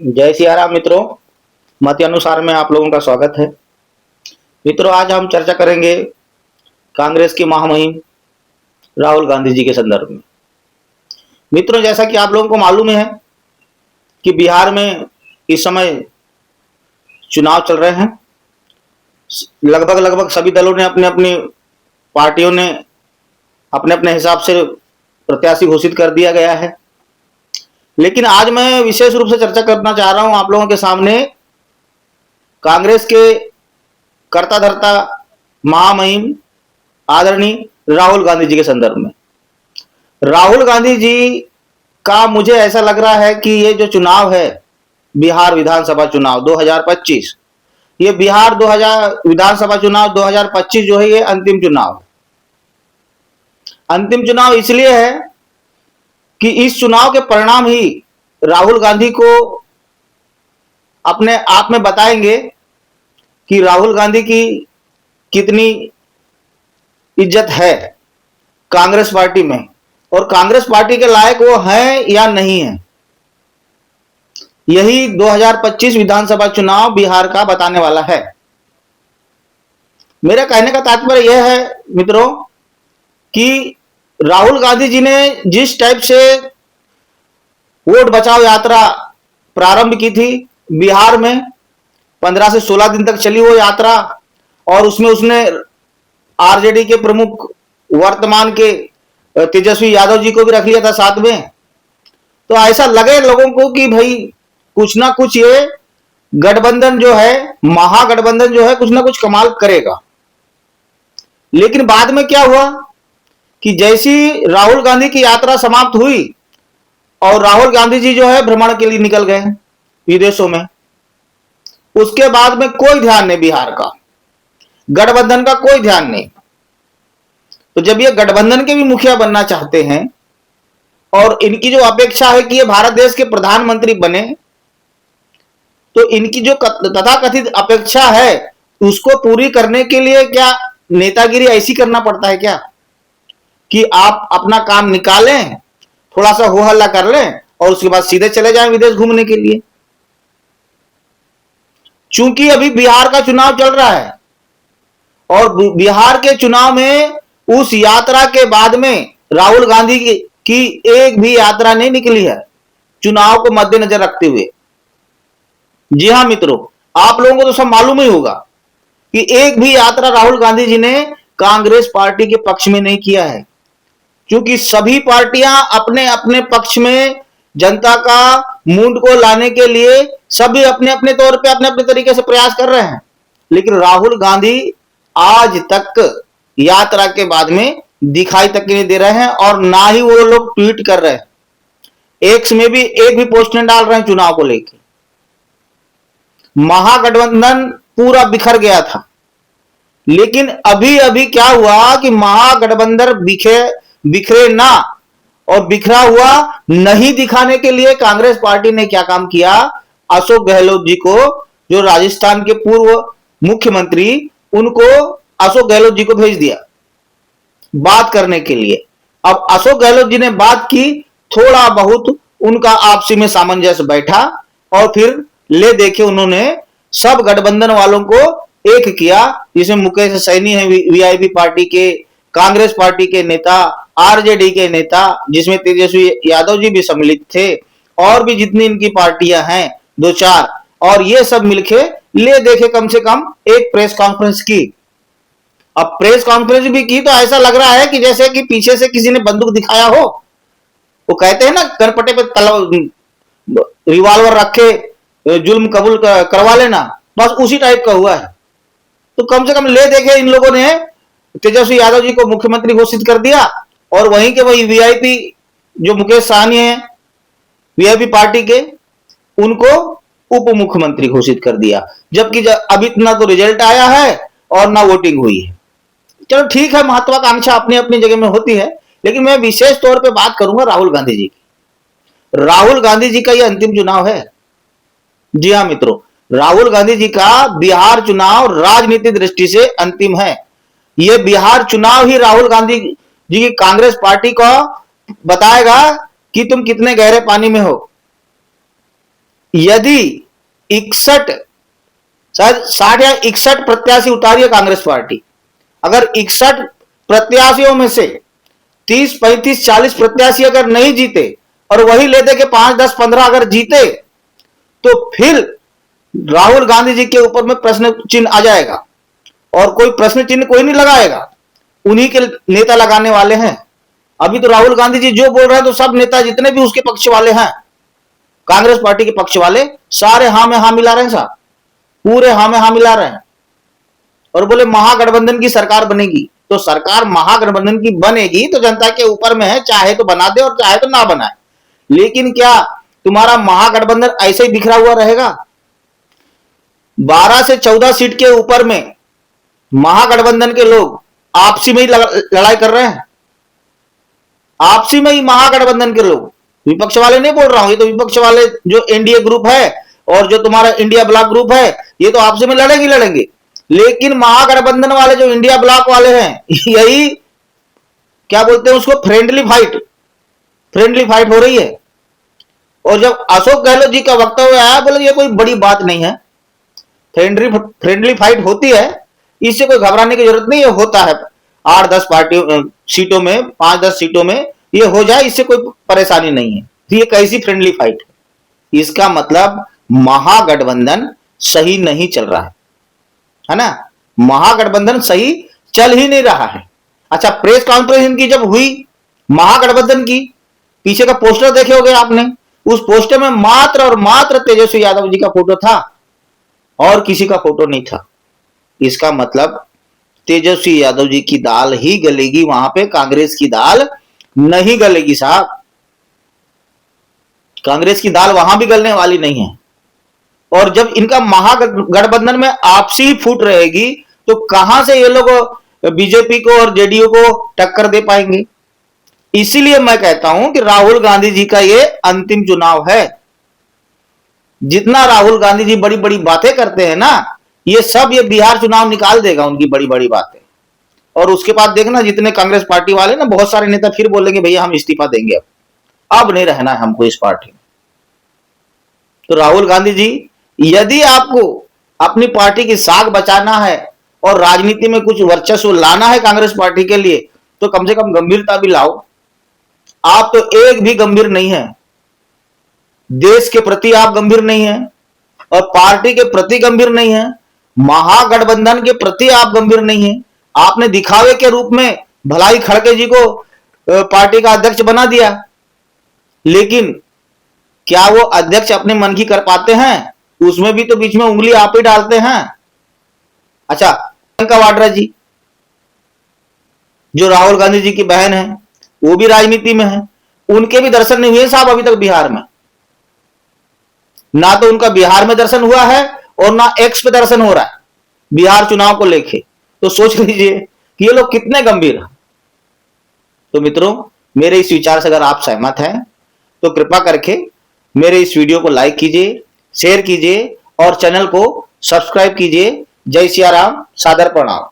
जय सिया राम मित्रों। मत अनुसार में आप लोगों का स्वागत है। मित्रों, आज हम चर्चा करेंगे कांग्रेस की महामहिम राहुल गांधी जी के संदर्भ में। मित्रों, जैसा कि आप लोगों को मालूम है कि बिहार में इस समय चुनाव चल रहे हैं। लगभग सभी दलों ने अपने अपनी पार्टियों ने अपने अपने हिसाब से प्रत्याशी घोषित कर दिया गया है। लेकिन आज मैं विशेष रूप से चर्चा करना चाह रहा हूं आप लोगों के सामने कांग्रेस के कर्ता धर्ता महामहिम आदरणीय राहुल गांधी जी के संदर्भ में। राहुल गांधी जी का मुझे ऐसा लग रहा है कि ये जो चुनाव है, बिहार विधानसभा चुनाव 2025, ये बिहार 2000 विधानसभा चुनाव 2025 जो है, ये अंतिम चुनाव। अंतिम चुनाव इसलिए है कि इस चुनाव के परिणाम ही राहुल गांधी को अपने आप में बताएंगे कि राहुल गांधी की कितनी इज्जत है कांग्रेस पार्टी में और कांग्रेस पार्टी के लायक वो हैं या नहीं है। यही 2025 विधानसभा चुनाव बिहार का बताने वाला है। मेरा कहने का तात्पर्य यह है मित्रों कि राहुल गांधी जी ने जिस टाइप से वोट बचाओ यात्रा प्रारंभ की थी बिहार में, 15 से 16 दिन तक चली वो यात्रा, और उसमें उसने आरजेडी के प्रमुख वर्तमान के तेजस्वी यादव जी को भी रख लिया था साथ में। तो ऐसा लगे लोगों को कि भाई कुछ ना कुछ ये गठबंधन जो है, महागठबंधन जो है, कुछ ना कुछ कमाल करेगा। लेकिन बाद में क्या हुआ कि जैसी राहुल गांधी की यात्रा समाप्त हुई और राहुल गांधी जी जो है भ्रमण के लिए निकल गए विदेशों में, उसके बाद में कोई ध्यान नहीं बिहार का, गठबंधन का कोई ध्यान नहीं। तो जब ये गठबंधन के भी मुखिया बनना चाहते हैं और इनकी जो अपेक्षा है कि ये भारत देश के प्रधानमंत्री बने, तो इनकी जो तथाकथित अपेक्षा है उसको पूरी करने के लिए क्या नेतागिरी ऐसी करना पड़ता है क्या कि आप अपना काम निकालें, थोड़ा सा हो हल्ला कर लें और उसके बाद सीधे चले जाएं विदेश घूमने के लिए। चूंकि अभी बिहार का चुनाव चल रहा है और बिहार के चुनाव में उस यात्रा के बाद में राहुल गांधी की एक भी यात्रा नहीं निकली है चुनाव को मद्देनजर रखते हुए। जी हां मित्रों, आप लोगों को तो सब मालूम ही होगा कि एक भी यात्रा राहुल गांधी जी ने कांग्रेस पार्टी के पक्ष में नहीं किया है, क्योंकि सभी पार्टियां अपने अपने पक्ष में जनता का मूड को लाने के लिए सभी अपने अपने तौर पे अपने अपने तरीके से प्रयास कर रहे हैं। लेकिन राहुल गांधी आज तक यात्रा के बाद में दिखाई तक नहीं दे रहे हैं और ना ही वो लोग ट्वीट कर रहे हैं। एक्स में भी एक भी पोस्ट नहीं डाल रहे हैं चुनाव को लेकर। महागठबंधन पूरा बिखर गया था, लेकिन अभी अभी क्या हुआ कि महागठबंधन बिखरे ना और बिखरा हुआ नहीं दिखाने के लिए कांग्रेस पार्टी ने क्या काम किया, अशोक गहलोत जी को, जो राजस्थान के पूर्व मुख्यमंत्री, उनको अशोक गहलोत जी को भेज दिया बात करने के लिए। अब अशोक गहलोत जी ने बात की, थोड़ा बहुत उनका आपसी में सामंजस्य बैठा और फिर ले देखे उन्होंने सब गठबंधन वालों को एक किया, जिसमें मुकेश सैनी है वीआईपी पार्टी के, कांग्रेस पार्टी के नेता, आरजेडी के नेता जिसमें तेजस्वी यादव जी भी सम्मिलित थे, और भी जितनी इनकी पार्टियां हैं दो चार, और ये सब मिलके ले देखे कम से कम एक प्रेस कॉन्फ्रेंस की। अब प्रेस कॉन्फ्रेंस भी की तो ऐसा लग रहा है कि जैसे कि पीछे से किसी ने बंदूक दिखाया हो। वो कहते हैं ना, करपटे पे रिवॉल्वर रखे जुल्म कबूल करवा लेना, बस उसी टाइप का हुआ है। तो कम से कम ले देखे इन लोगों ने तेजस्वी यादव जी को मुख्यमंत्री घोषित कर दिया और वहीं के वही वीआईपी जो मुकेश सहनी है वीआईपी पार्टी के, उनको उप मुख्यमंत्री घोषित कर दिया। जबकि अभी ना तो रिजल्ट आया है और ना वोटिंग हुई है। चलो ठीक है, महत्वाकांक्षा अपनी अपनी जगह में होती है, लेकिन मैं विशेष तौर पे बात करूंगा राहुल गांधी जी की। राहुल गांधी जी का यह अंतिम चुनाव है। जी हां मित्रों, राहुल गांधी जी का बिहार चुनाव राजनीतिक दृष्टि से अंतिम है। यह बिहार चुनाव ही राहुल गांधी जी की कांग्रेस पार्टी को बताएगा कि तुम कितने गहरे पानी में हो। यदि 61 शायद 60 या 61 प्रत्याशी उतारी है कांग्रेस पार्टी, अगर 61 प्रत्याशियों में से 30, 35, 40 प्रत्याशी अगर नहीं जीते और वही लेते कि 5, 10, 15 अगर जीते, तो फिर राहुल गांधी जी के ऊपर में प्रश्न चिन्ह आ जाएगा और कोई प्रश्न चिन्ह कोई नहीं लगाएगा, उन्हीं के नेता लगाने वाले हैं। अभी तो राहुल गांधी जी जो बोल रहे हैं तो सब नेता जितने भी उसके पक्ष वाले हैं, कांग्रेस पार्टी के पक्ष वाले, सारे हाँ में हाँ मिला रहे हैं साहब, पूरे हाँ में हाँ मिला रहे हैं और बोले महागठबंधन की सरकार बनेगी। तो सरकार महागठबंधन की बनेगी तो जनता के ऊपर में है, चाहे तो बना दे और चाहे तो ना बनाए। लेकिन क्या तुम्हारा महागठबंधन ऐसे ही बिखरा हुआ रहेगा? 12 से 14 सीट के ऊपर में महागठबंधन के लोग आपसी में ही लड़ाई कर रहे हैं, आपसी में ही महागठबंधन के लोग, विपक्ष वाले नहीं बोल रहा हूं, ये तो विपक्ष वाले जो एनडीए ग्रुप है और जो तुम्हारा इंडिया ब्लॉक ग्रुप है, ये तो आपसे में लड़ेंगे। लेकिन महागठबंधन वाले जो इंडिया ब्लॉक वाले हैं, यही क्या बोलते हैं उसको, फ्रेंडली फाइट हो रही है। और जब अशोक गहलोत जी का वक्तव्य आया, बोले ये कोई बड़ी बात नहीं है, फ्रेंडली फाइट होती है, इससे कोई घबराने की जरूरत नहीं है, होता है 8-10 सीटों में, 5-10 सीटों में ये हो जाए, इससे कोई परेशानी नहीं है। तो ये कैसी फ्रेंडली फाइट है? इसका मतलब महागठबंधन सही नहीं चल रहा है ना, महागठबंधन सही चल ही नहीं रहा है। अच्छा, प्रेस कॉन्फ्रेंस इनकी जब हुई महागठबंधन की, पीछे का पोस्टर देखे होंगे आपने, उस पोस्टर में मात्र और मात्र तेजस्वी यादव जी का फोटो था और किसी का फोटो नहीं था। इसका मतलब तेजस्वी यादव जी की दाल ही गलेगी वहां पे, कांग्रेस की दाल नहीं गलेगी साहब, कांग्रेस की दाल वहां भी गलने वाली नहीं है। और जब इनका महागठबंधन में आपसी फूट रहेगी तो कहां से ये लोग बीजेपी को और जेडीयू को टक्कर दे पाएंगे? इसीलिए मैं कहता हूं कि राहुल गांधी जी का ये अंतिम चुनाव है। जितना राहुल गांधी जी बड़ी बड़ी बातें करते हैं ना, ये सब ये बिहार चुनाव निकाल देगा उनकी बड़ी बड़ी बातें। और उसके बाद देखना जितने कांग्रेस पार्टी वाले ना, बहुत सारे नेता फिर बोलेंगे भैया हम इस्तीफा देंगे, अब नहीं रहना है हमको इस पार्टी में। तो राहुल गांधी जी, यदि आपको अपनी पार्टी की साख बचाना है और राजनीति में कुछ वर्चस्व लाना है कांग्रेस पार्टी के लिए, तो कम से कम गंभीरता भी लाओ। आप तो एक भी गंभीर नहीं है, देश के प्रति आप गंभीर नहीं है और पार्टी के प्रति गंभीर नहीं है, महागठबंधन के प्रति आप गंभीर नहीं है। आपने दिखावे के रूप में भलाई खड़गे जी को पार्टी का अध्यक्ष बना दिया, लेकिन क्या वो अध्यक्ष अपने मन की कर पाते हैं? उसमें भी तो बीच में उंगली आप ही डालते हैं। अच्छा, प्रियंका वाड्रा जी जो राहुल गांधी जी की बहन है, वो भी राजनीति में है, उनके भी दर्शन नहीं हुए साहब अभी तक बिहार में। ना तो उनका बिहार में दर्शन हुआ है और ना एक्स पे दर्शन हो रहा है बिहार चुनाव को लेके। तो सोच लीजिए कि ये लोग कितने गंभीर हैं। तो मित्रों, मेरे इस विचार से अगर आप सहमत हैं तो कृपा करके मेरे इस वीडियो को लाइक कीजिए, शेयर कीजिए और चैनल को सब्सक्राइब कीजिए। जय सिया राम, सादर प्रणाम।